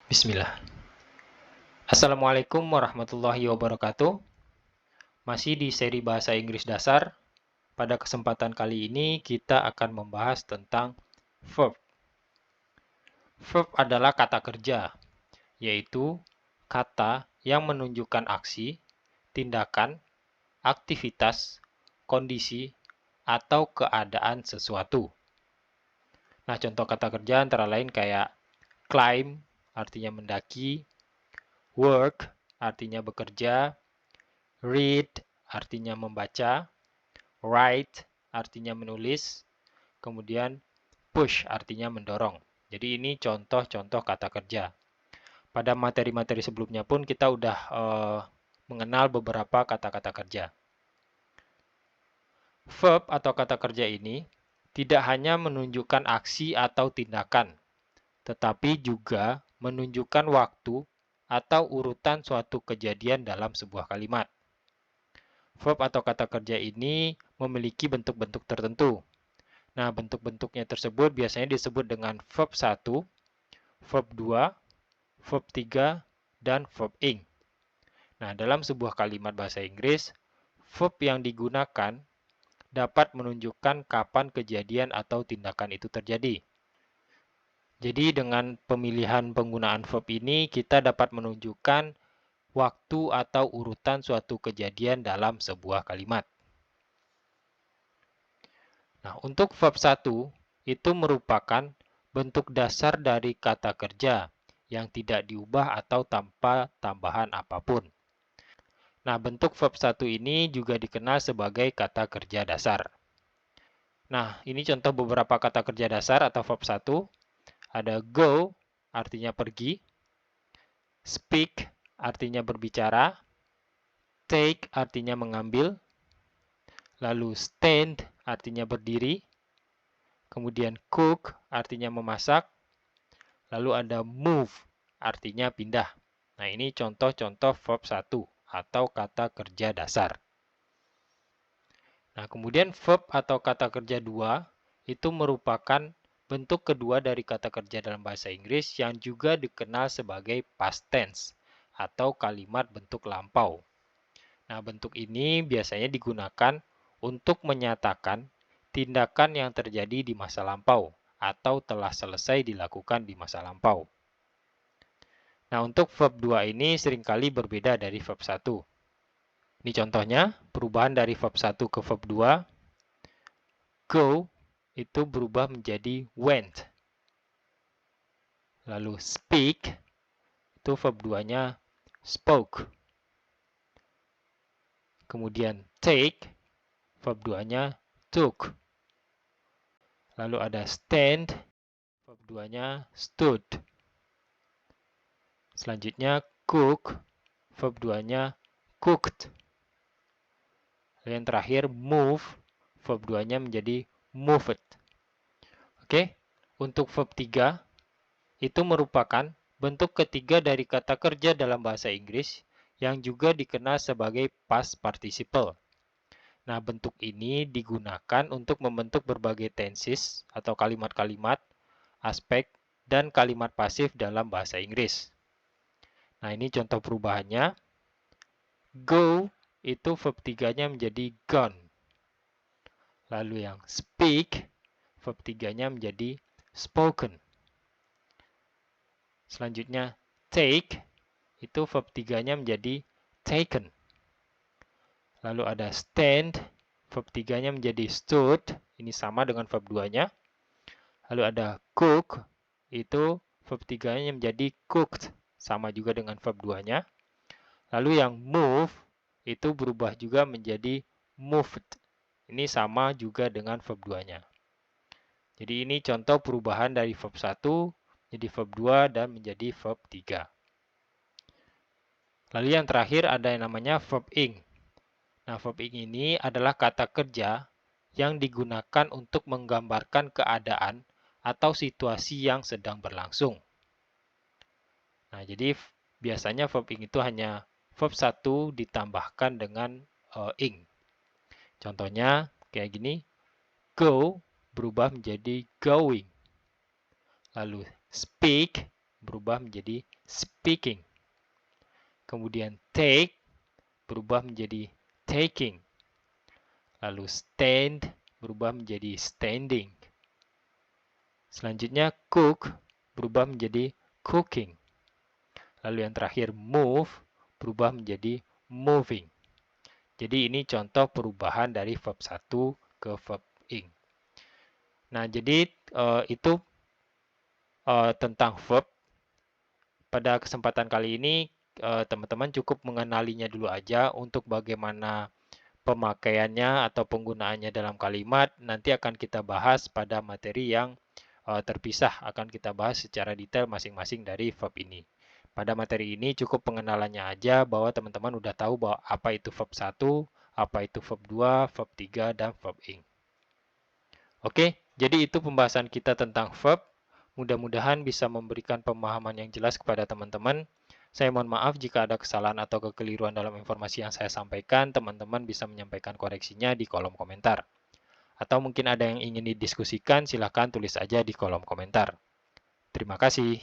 Bismillah. Assalamualaikum warahmatullahi wabarakatuh. Masih di seri Bahasa Inggris Dasar. Pada kesempatan kali ini kita akan membahas tentang verb. Verb adalah kata kerja, yaitu kata yang menunjukkan aksi, tindakan, aktivitas, kondisi, atau keadaan sesuatu. Nah, contoh kata kerja antara lain kayak climb, artinya mendaki, work, artinya bekerja, read, artinya membaca, write, artinya menulis, kemudian push, artinya mendorong. Jadi ini contoh-contoh kata kerja. Pada materi-materi sebelumnya pun kita udah mengenal beberapa kata-kata kerja. Verb atau kata kerja ini tidak hanya menunjukkan aksi atau tindakan, tetapi juga menunjukkan waktu atau urutan suatu kejadian dalam sebuah kalimat. Verb atau kata kerja ini memiliki bentuk-bentuk tertentu. Nah, bentuk-bentuknya tersebut biasanya disebut dengan verb 1, verb 2, verb 3, dan verb ing. Nah, dalam sebuah kalimat bahasa Inggris, verb yang digunakan dapat menunjukkan kapan kejadian atau tindakan itu terjadi. Jadi, dengan pemilihan penggunaan verb ini, kita dapat menunjukkan waktu atau urutan suatu kejadian dalam sebuah kalimat. Nah, untuk verb 1, itu merupakan bentuk dasar dari kata kerja yang tidak diubah atau tanpa tambahan apapun. Nah, bentuk verb 1 ini juga dikenal sebagai kata kerja dasar. Nah, ini contoh beberapa kata kerja dasar atau verb 1. Ada go, artinya pergi. Speak, artinya berbicara. Take, artinya mengambil. Lalu stand, artinya berdiri. Kemudian cook, artinya memasak. Lalu ada move, artinya pindah. Nah, ini contoh-contoh verb 1 atau kata kerja dasar. Nah, kemudian verb atau kata kerja 2 itu merupakan bentuk kedua dari kata kerja dalam bahasa Inggris yang juga dikenal sebagai past tense atau kalimat bentuk lampau. Nah, bentuk ini biasanya digunakan untuk menyatakan tindakan yang terjadi di masa lampau atau telah selesai dilakukan di masa lampau. Nah, untuk verb 2 ini seringkali berbeda dari verb 1. Ini contohnya, perubahan dari verb 1 ke verb 2. Go itu berubah menjadi went. Lalu speak itu verb 2-nya spoke. Kemudian take, verb 2-nya took. Lalu ada stand, verb 2-nya stood. Selanjutnya cook, verb 2-nya cooked. Lalu yang terakhir move, verb 2-nya menjadi moved. Oke, untuk verb 3 itu merupakan bentuk ketiga dari kata kerja dalam bahasa Inggris yang juga dikenal sebagai past participle. Nah, bentuk ini digunakan untuk membentuk berbagai tenses atau kalimat-kalimat, aspek, dan kalimat pasif dalam bahasa Inggris. Nah, ini contoh perubahannya. Go itu verb 3-nya menjadi gone. Lalu yang speak, verb 3-nya menjadi spoken. Selanjutnya take, itu verb 3-nya menjadi taken. Lalu ada stand, verb 3-nya menjadi stood, ini sama dengan verb 2-nya. Lalu ada cook, itu verb 3-nya menjadi cooked, sama juga dengan verb 2-nya. Lalu yang move, itu berubah juga menjadi moved. Ini sama juga dengan verb 2-nya. Jadi ini contoh perubahan dari verb 1 menjadi verb 2 dan menjadi verb 3. Lalu yang terakhir ada yang namanya verb ing. Nah, verb ing ini adalah kata kerja yang digunakan untuk menggambarkan keadaan atau situasi yang sedang berlangsung. Nah, jadi biasanya verb ing itu hanya verb 1 ditambahkan dengan ing. Contohnya kayak gini, go berubah menjadi going. Lalu speak berubah menjadi speaking. Kemudian take berubah menjadi taking. Lalu stand berubah menjadi standing. Selanjutnya cook berubah menjadi cooking. Lalu yang terakhir move berubah menjadi moving. Jadi ini contoh perubahan dari verb 1 ke verb ing. Nah, jadi itu tentang verb. Pada kesempatan kali ini teman-teman cukup mengenalinya dulu aja untuk bagaimana pemakaiannya atau penggunaannya dalam kalimat. Nanti akan kita bahas pada materi yang terpisah, akan kita bahas secara detail masing-masing dari verb ini. Pada materi ini cukup pengenalannya aja bahwa teman-teman udah tahu bahwa apa itu verb 1, apa itu verb 2, verb 3, dan verb ing. Oke, jadi itu pembahasan kita tentang verb. Mudah-mudahan bisa memberikan pemahaman yang jelas kepada teman-teman. Saya mohon maaf jika ada kesalahan atau kekeliruan dalam informasi yang saya sampaikan. Teman-teman bisa menyampaikan koreksinya di kolom komentar. Atau mungkin ada yang ingin didiskusikan, silahkan tulis aja di kolom komentar. Terima kasih.